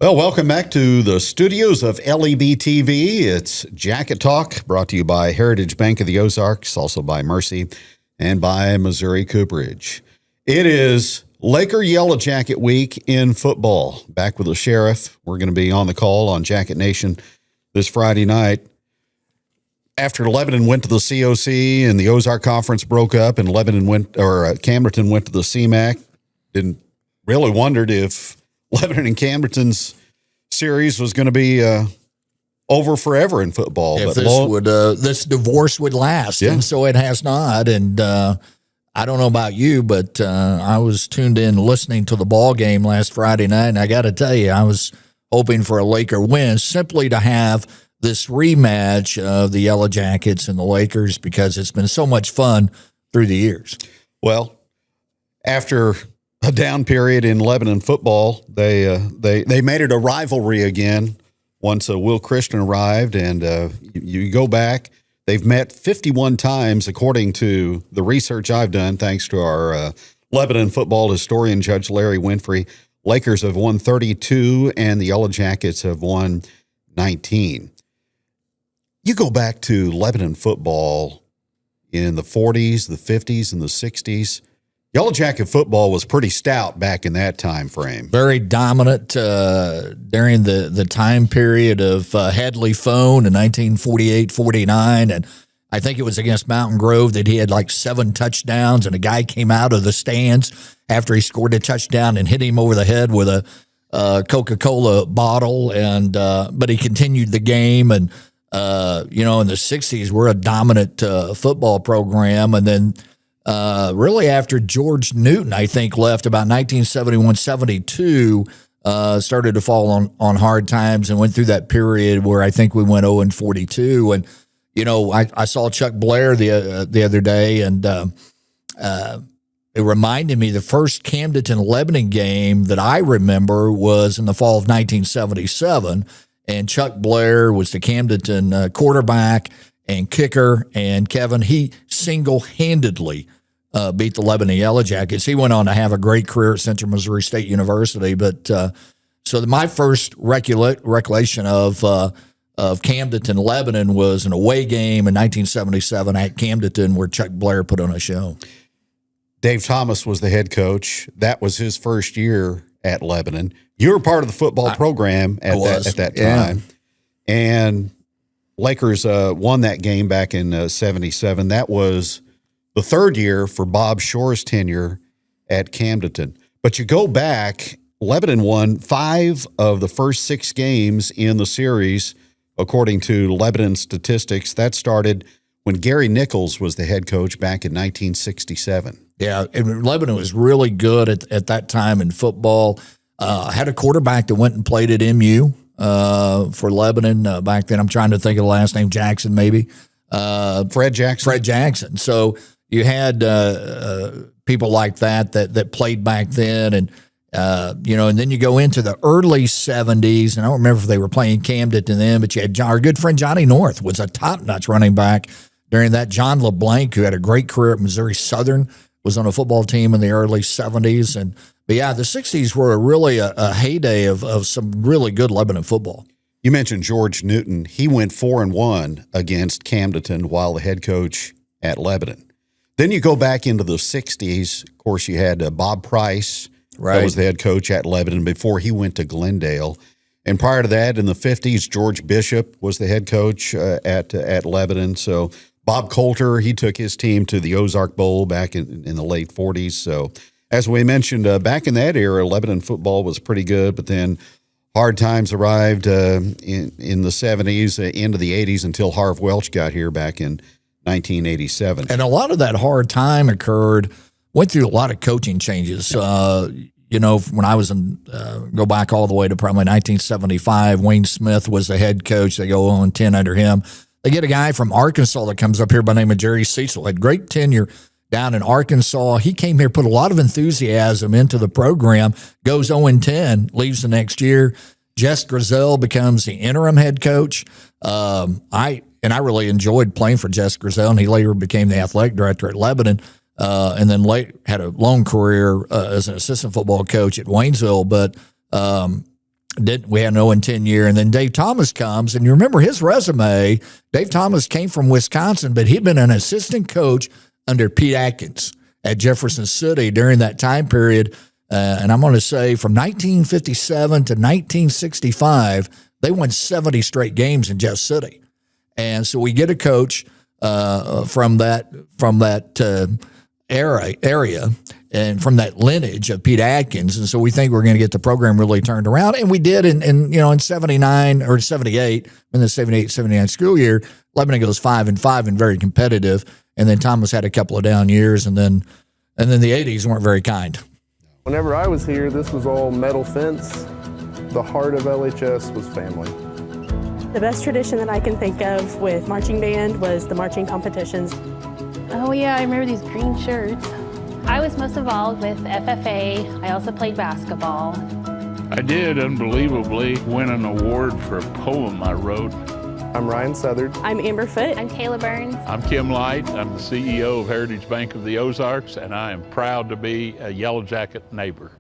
Well, welcome back to the studios of LEB TV. It's Jacket Talk, brought to you by Heritage Bank of the Ozarks, also by Mercy, and by Missouri Cooperage. It is Laker Yellow Jacket Week in football. Back with the Sheriff. We're going to be on the call on Jacket Nation this Friday night. After Lebanon went to the COC and the Ozark Conference broke up, and Camdenton went to the CMAC, didn't really wondered if Lebanon and Camdenton's series was going to be over forever in football. If but this divorce would last, Yeah. and so it has not. And I don't know about you, but I was tuned in listening to the ball game last Friday night, and I got to tell you, I was hoping for a Laker win simply to have this rematch of the Yellow Jackets and the Lakers because it's been so much fun through the years. Well, after a down period in Lebanon football, they made it a rivalry again once Will Christian arrived, and you go back. They've met 51 times, according to the research I've done, thanks to our Lebanon football historian, Judge Larry Winfrey. Lakers have won 32, and the Yellow Jackets have won 19. You go back to Lebanon football in the 40s, the 50s, and the 60s. Yellow Jacket football was pretty stout back in that time frame. Very dominant during the time period of Hadley Phone in 1948-49, and I think it was against Mountain Grove that he had like 7 touchdowns, and a guy came out of the stands after he scored a touchdown and hit him over the head with a Coca-Cola bottle, and but he continued the game, and in the 60s we're a dominant football program, and then really after George Newton, I think, left about 1971-72, started to fall on hard times and went through that period where I think we went 0-42. And, I saw Chuck Blair the other day, and it reminded me the first Camdenton-Lebanon game that I remember was in the fall of 1977, and Chuck Blair was the Camdenton quarterback and kicker, and Kevin, he single-handedly beat the Lebanon Yellow Jackets. He went on to have a great career at Central Missouri State University, but so my first recollection of Camdenton, Lebanon was an away game in 1977 at Camdenton where Chuck Blair put on a show. Dave Thomas was the head coach. That was his first year at Lebanon. You were part of the football program at that time. Yeah. And Lakers won that game back in 77. That was the third year for Bob Shore's tenure at Camdenton. But you go back, Lebanon won 5 of the first 6 games in the series, according to Lebanon statistics. That started when Gary Nichols was the head coach back in 1967. Yeah, and Lebanon was really good at that time in football. Had a quarterback that went and played at MU for Lebanon back then. I'm trying to think of the last name, Jackson maybe. Fred Jackson. Fred Jackson. So you had people like that played back then, and and then you go into the early 70s, and I don't remember if they were playing Camdenton then, but you had our good friend Johnny North was a top-notch running back during that. John LeBlanc, who had a great career at Missouri Southern, was on a football team in the early 70s. But yeah, the 60s were really a heyday of some really good Lebanon football. You mentioned George Newton. He went 4-1 against Camdenton while the head coach at Lebanon. Then you go back into the 60s. Of course, you had Bob Price. Right. That was the head coach at Lebanon before he went to Glendale. And prior to that, in the 50s, George Bishop was the head coach at Lebanon. So Bob Coulter, he took his team to the Ozark Bowl back in the late 40s. So as we mentioned, back in that era, Lebanon football was pretty good, but then hard times arrived in the 70s, into the 80s, until Harve Welch got here back in 1987. And a lot of that hard time went through a lot of coaching changes. When I was go back all the way to probably 1975, Wayne Smith was the head coach. They go on 10 under him. They get a guy from Arkansas that comes up here by the name of Jerry Cecil, had great tenure down in Arkansas. He came here, put a lot of enthusiasm into the program, goes 0-10, leaves the next year. Jess Grizzell becomes the interim head coach. I really enjoyed playing for Jess Grizzell, and he later became the athletic director at Lebanon, and then had a long career as an assistant football coach at Waynesville. But We had an 0-10 year, and then Dave Thomas comes, and you remember his resume. Dave Thomas came from Wisconsin, but he'd been an assistant coach under Pete Atkins at Jefferson City during that time period. And I'm going to say from 1957 to 1965, they won 70 straight games in Jeff City. And so we get a coach from that area and from that lineage of Pete Atkins. And so we think we're going to get the program really turned around. And we did in 79 or 78, in the 78-79 school year. Lebanon goes 5-5 and very competitive. And then Thomas had a couple of down years, and then the 80s weren't very kind. Whenever I was here, this was all metal fence. The heart of LHS was family. The best tradition that I can think of with marching band was the marching competitions. Oh yeah, I remember these green shirts. I was most involved with FFA. I also played basketball. I did unbelievably win an award for a poem I wrote. I'm Ryan Southard. I'm Amber Foote. I'm Kayla Burns. I'm Kim Light. I'm the CEO of Heritage Bank of the Ozarks, and I am proud to be a Yellow Jacket neighbor.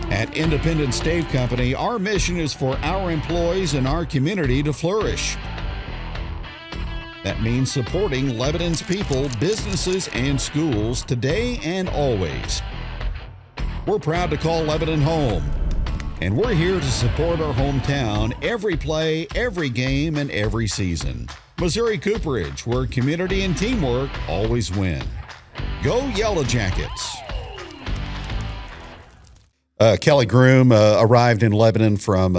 At Independent Stave Company, our mission is for our employees and our community to flourish. That means supporting Lebanon's people, businesses, and schools today and always. We're proud to call Lebanon home, and we're here to support our hometown every play, every game, and every season. Missouri Cooperage, where community and teamwork always win. Go Yellow Jackets! Kelly Groom arrived in Lebanon from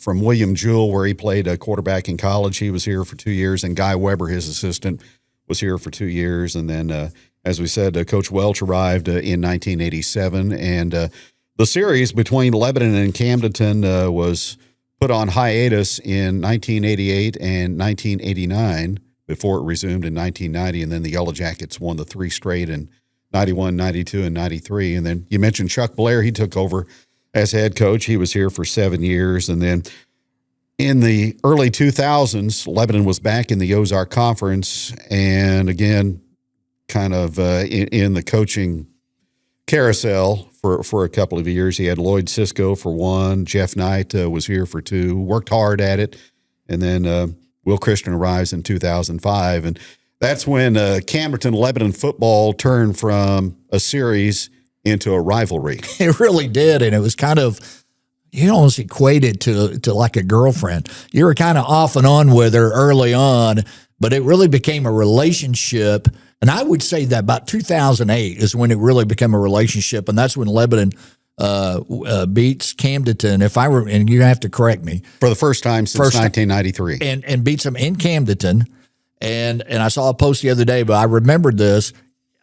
William Jewell, where he played quarterback in college. He was here for 2 years, and Guy Weber, his assistant, was here for 2 years. And then, as we said, Coach Welch arrived in 1987. And the series between Lebanon and Camdenton was put on hiatus in 1988 and 1989 before it resumed in 1990. And then the Yellow Jackets won the 3 straight in 91, 92, and 93. And then you mentioned Chuck Blair. He took over as head coach. He was here for 7 years. And then in the early 2000s, Lebanon was back in the Ozark Conference. And again, kind of in the coaching carousel for a couple of years. He had Lloyd Sisko for 1. Jeff Knight was here for 2, worked hard at it. And then Will Christian arrives in 2005. And that's when Camdenton-Lebanon football turned from a series into a rivalry. It really did, and it was kind of, you almost equated to like a girlfriend. You were kind of off and on with her early on, but it really became a relationship. And I would say that about 2008 is when it really became a relationship, and that's when Lebanon beats Camdenton. And you have to correct me, for the first time since 1993, and beats them in Camdenton. And I saw a post the other day, but I remembered this.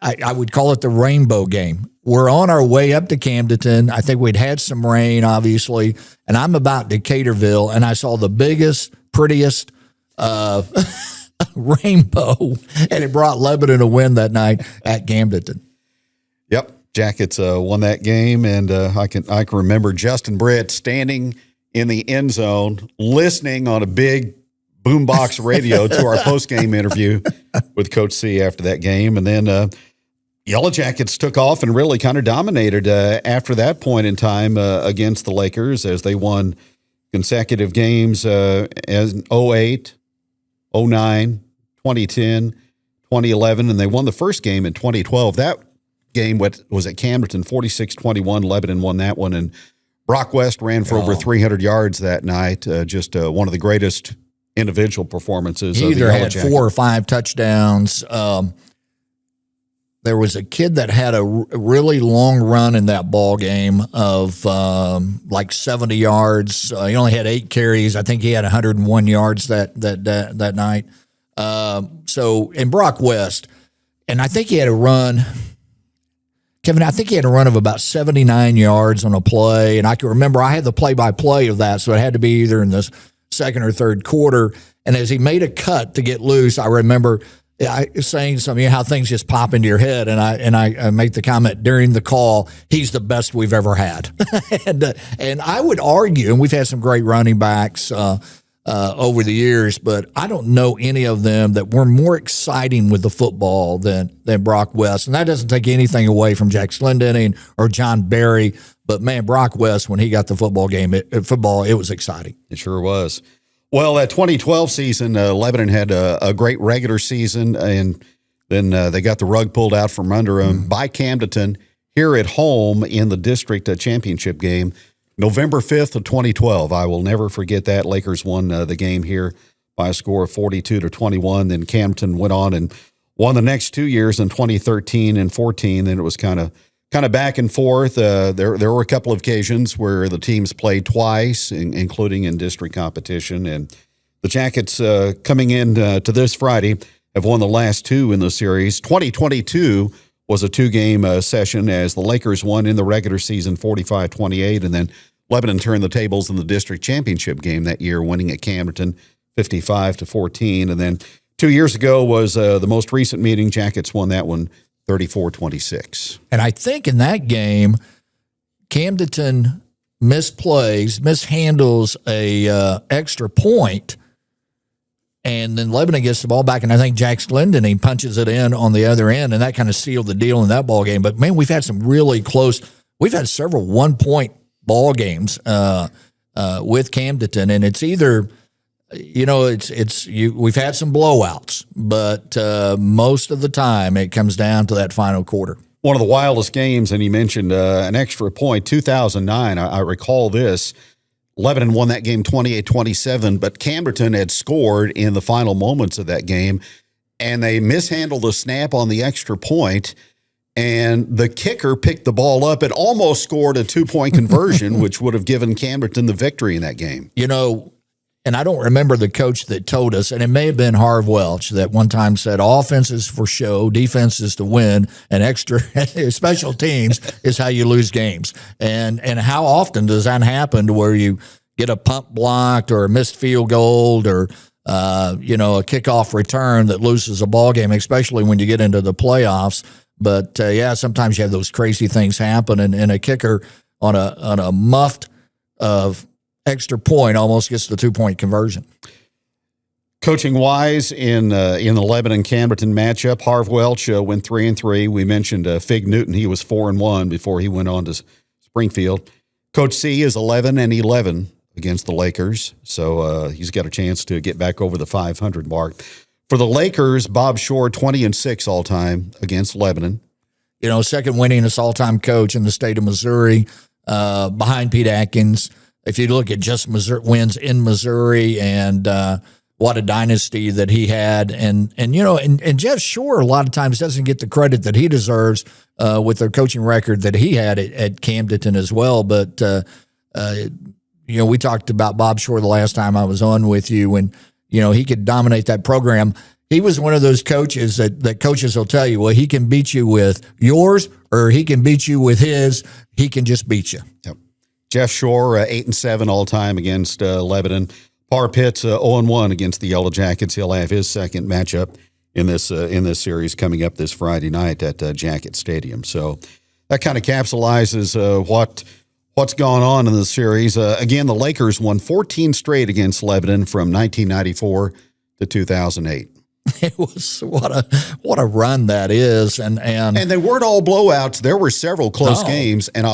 I would call it the rainbow game. We're on our way up to Camdenton. I think we'd had some rain, obviously, and I'm about Decaturville, and I saw the biggest, prettiest rainbow, and it brought Lebanon a win that night at Camdenton. Yep, Jackets won that game, and I can remember Justin Britt standing in the end zone, listening on a big boombox radio to our post-game interview with Coach C after that game. And then Yellow Jackets took off and really kind of dominated after that point in time against the Lakers, as they won consecutive games as 08, 09, 2010, 2011, and they won the first game in 2012. That game was at Camdenton, 46-21. Lebanon won that one, and Brock West ran for over 300 yards that night. Just one of the greatest individual performances. He either had 4 or 5 touchdowns. There was a kid that had a really long run in that ball game of like 70 yards. He only had 8 carries. I think he had 101 yards that night. So in Brock West, and I think he had a run. Kevin, I think he had a run of about 79 yards on a play, and I can remember I had the play-by-play of that, so it had to be either in the second or third quarter. And as he made a cut to get loose, I remember saying something, how things just pop into your head, and I make the comment during the call, he's the best we've ever had. and I would argue, and we've had some great running backs over the years, but I don't know any of them that were more exciting with the football than Brock West. And that doesn't take anything away from Jack Slendenning or John Barry. But, man, Brock West, when he got the football game, it was exciting. It sure was. Well, that 2012 season, Lebanon had a great regular season, and then they got the rug pulled out from under them by Camdenton here at home in the district championship game. November 5th of 2012. I will never forget that. Lakers won the game here by a score of 42-21. Then Camdenton went on and won the next 2 years in 2013 and 14. Then it was kind of back and forth. There were a couple of occasions where the teams played twice, including in district competition. And the Jackets coming in to this Friday have won the last two in the series. 2022 was a two-game session as the Lakers won in the regular season 45-28, and then Lebanon turned the tables in the district championship game that year, winning at Camdenton 55-14. And then 2 years ago was the most recent meeting. Jackets won that one 34-26. And I think in that game, Camdenton mishandles a extra point, and then Lebanon gets the ball back, and I think Jack Slendenning punches it in on the other end, and that kind of sealed the deal in that ball game. But, man, we've had some really close – we've had several one-point ball games with Camdenton, and it's either – we've had some blowouts, but most of the time it comes down to that final quarter. One of the wildest games, and you mentioned an extra point, 2009, I recall this. Lebanon won that game 28-27, but Camdenton had scored in the final moments of that game, and they mishandled the snap on the extra point, and the kicker picked the ball up and almost scored a two-point conversion, which would have given Camdenton the victory in that game. You know, and I don't remember the coach that told us, and it may have been Harve Welch that one time said, offense is for show, defense is to win, and extra special teams is how you lose games. And how often does that happen to where you get a pump blocked or a missed field goal or a kickoff return that loses a ball game, especially when you get into the playoffs. But sometimes you have those crazy things happen, and a kicker on a muffed of extra point almost gets the 2-point conversion. Coaching wise in the Lebanon Camdenton matchup, Harve Welch went 3-3. We mentioned Fig Newton; he was 4-1 before he went on to Springfield. Coach C is 11-11 against the Lakers, so he's got a chance to get back over the 500 mark. For the Lakers, Bob Shore 20-6 all time against Lebanon. You know, second winningest all-time coach in the state of Missouri, behind Pete Atkins. If you look at just Missouri wins in Missouri, and what a dynasty that he had, and Jeff Shore a lot of times doesn't get the credit that he deserves with the coaching record that he had at Camdenton as well. But we talked about Bob Shore the last time I was on with you, and he could dominate that program. He was one of those coaches that coaches will tell you, well, he can beat you with yours, or he can beat you with his. He can just beat you. Yep. Jeff Shore, 8-7 all time against Lebanon. Par Pitts, 0-1 against the Yellow Jackets. He'll have his second matchup in this series coming up this Friday night at Jacket Stadium. So that kind of capsulizes what's gone on in the series. Again, the Lakers won 14 straight against Lebanon from 1994 to 2008. It was what a run that is, and they weren't all blowouts. There were several close games, and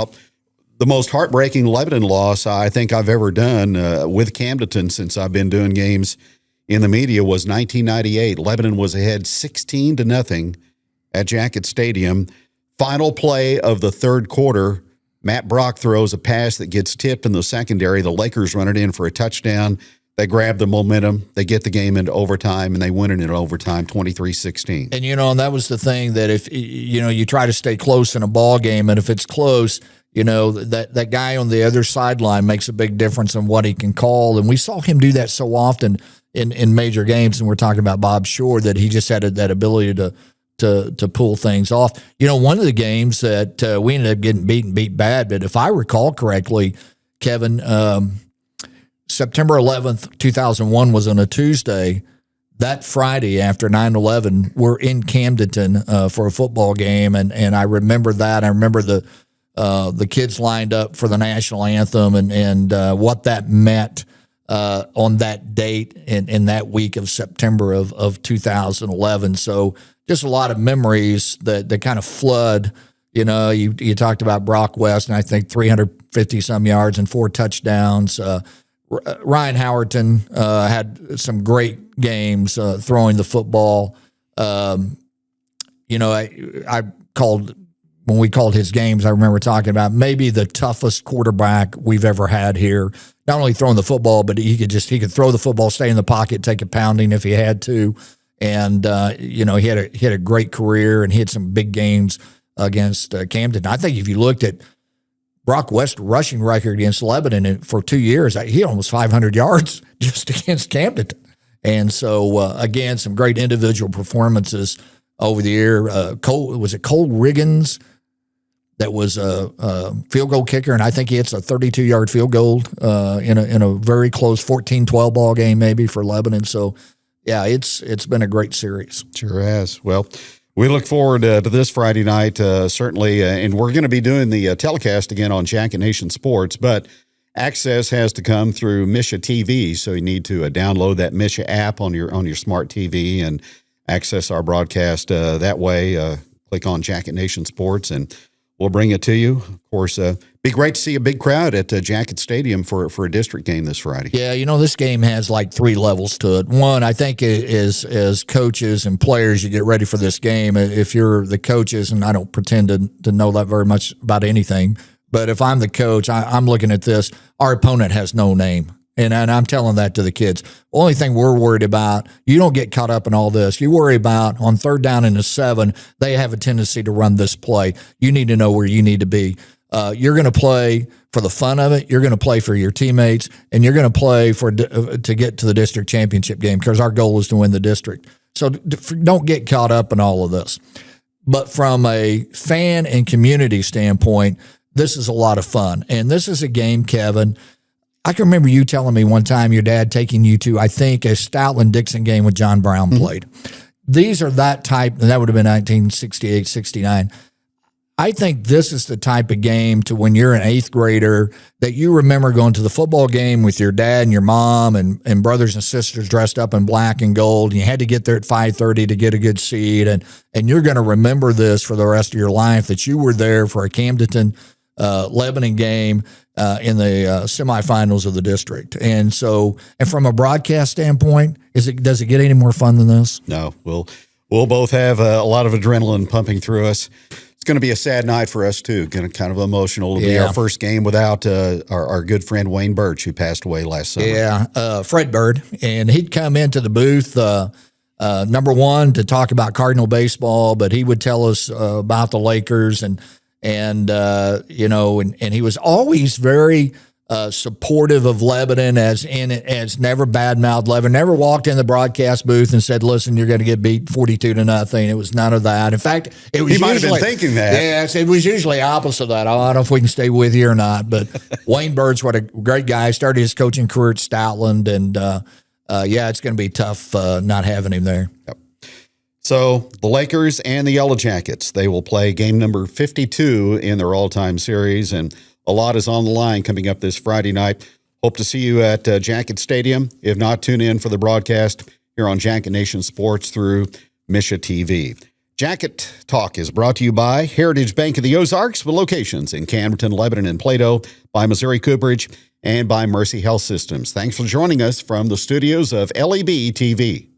the most heartbreaking Lebanon loss I think I've ever done with Camdenton since I've been doing games in the media was 1998. Lebanon was ahead 16-0 at Jacket Stadium. Final play of the third quarter, Matt Brock throws a pass that gets tipped in the secondary. The Lakers run it in for a touchdown. They grab the momentum. They get the game into overtime, and they win it in overtime, 23-16. And, and that was the thing that if, you try to stay close in a ball game, and if it's close, that guy on the other sideline makes a big difference in what he can call. And we saw him do that so often in major games. And we're talking about Bob Shore, that he just had that ability to to pull things off. You know, one of the games that we ended up getting beat bad, but if I recall correctly, Kevin, September 11th, 2001 was on a Tuesday. That Friday after 9/11, we're in Camdenton for a football game, and I remember that. I remember the kids lined up for the national anthem and what that meant on that date in that week of September of 2011. So just a lot of memories that kind of flood. You know, you talked about Brock West, and I think 350 some yards and 4 touchdowns. Ryan Howerton had some great games throwing the football. You know, I called, when we called his games, I remember talking about maybe the toughest quarterback we've ever had here. Not only throwing the football, but he could throw the football, stay in the pocket, take a pounding if he had to. And, you know, he had a great career, and he had some big games against Camden. I think if you looked at Brock West's rushing record against Lebanon for 2 years, he almost 500 yards just against Camdenton. And so, again, some great individual performances over the year. Cole Riggins that was a field goal kicker, and I think he hits a 32-yard field goal in a very close 14-12 ball game maybe for Lebanon. So, yeah, it's been a great series. Sure has. Well, we look forward to this Friday night, certainly, and we're going to be doing the telecast again on Jacket Nation Sports, but access has to come through Misha TV, so you need to download that Misha app on your smart TV and access our broadcast that way. Click on Jacket Nation Sports, and we'll bring it to you. Of course, be great to see a big crowd at Jacket Stadium for a district game this Friday. Yeah, you know, this game has like 3 levels to it. One, I think, is as coaches and players, you get ready for this game. If you're the coaches, and I don't pretend to know that very much about anything, but if I'm the coach, I'm looking at this. Our opponent has no name. And I'm telling that to the kids. Only thing we're worried about, you don't get caught up in all this. You worry about on 3rd down and 7, they have a tendency to run this play. You need to know where you need to be. You're going to play for the fun of it. You're going to play for your teammates, and you're going to play to get to the district championship game, because our goal is to win the district. So don't get caught up in all of this. But from a fan and community standpoint, this is a lot of fun. And this is a game, Kevin, I can remember you telling me one time your dad taking you to, I think, a Stoutland-Dixon game with John Brown played. These are that type, and that would have been 1968, 69. I think this is the type of game to when you're an 8th grader that you remember going to the football game with your dad and your mom and brothers and sisters dressed up in black and gold. And you had to get there at 5:30 to get a good seat. And you're going to remember this for the rest of your life, that you were there for a Camdenton Lebanon game in the semifinals of the district. And so, and from a broadcast standpoint, does it get any more fun than this? No, we'll both have a lot of adrenaline pumping through us. It's going to be a sad night for us, too. Kind of emotional. It'll be our first game without our good friend Wayne Birch, who passed away last summer. Yeah, Fred Bird. And he'd come into the booth, number one, to talk about Cardinal baseball, but he would tell us about the Lakers and you know, and he was always very supportive of Lebanon, as never badmouthed Lebanon, never walked in the broadcast booth and said, listen, you're going to get beat 42-0. It was none of that. In fact, it was he might have been thinking that. Yes, it was usually opposite of that. I don't know if we can stay with you or not, but Wayne Birch, what a great guy, started his coaching career at Stoutland, and it's going to be tough not having him there. Yep. So the Lakers and the Yellow Jackets, they will play game number 52 in their all-time series, and a lot is on the line coming up this Friday night. Hope to see you at Jacket Stadium. If not, tune in for the broadcast here on Jacket Nation Sports through Misha TV. Jacket Talk is brought to you by Heritage Bank of the Ozarks, with locations in Camdenton, Lebanon, and Plato, by Missouri Cooperage, and by Mercy Health Systems. Thanks for joining us from the studios of LEB TV.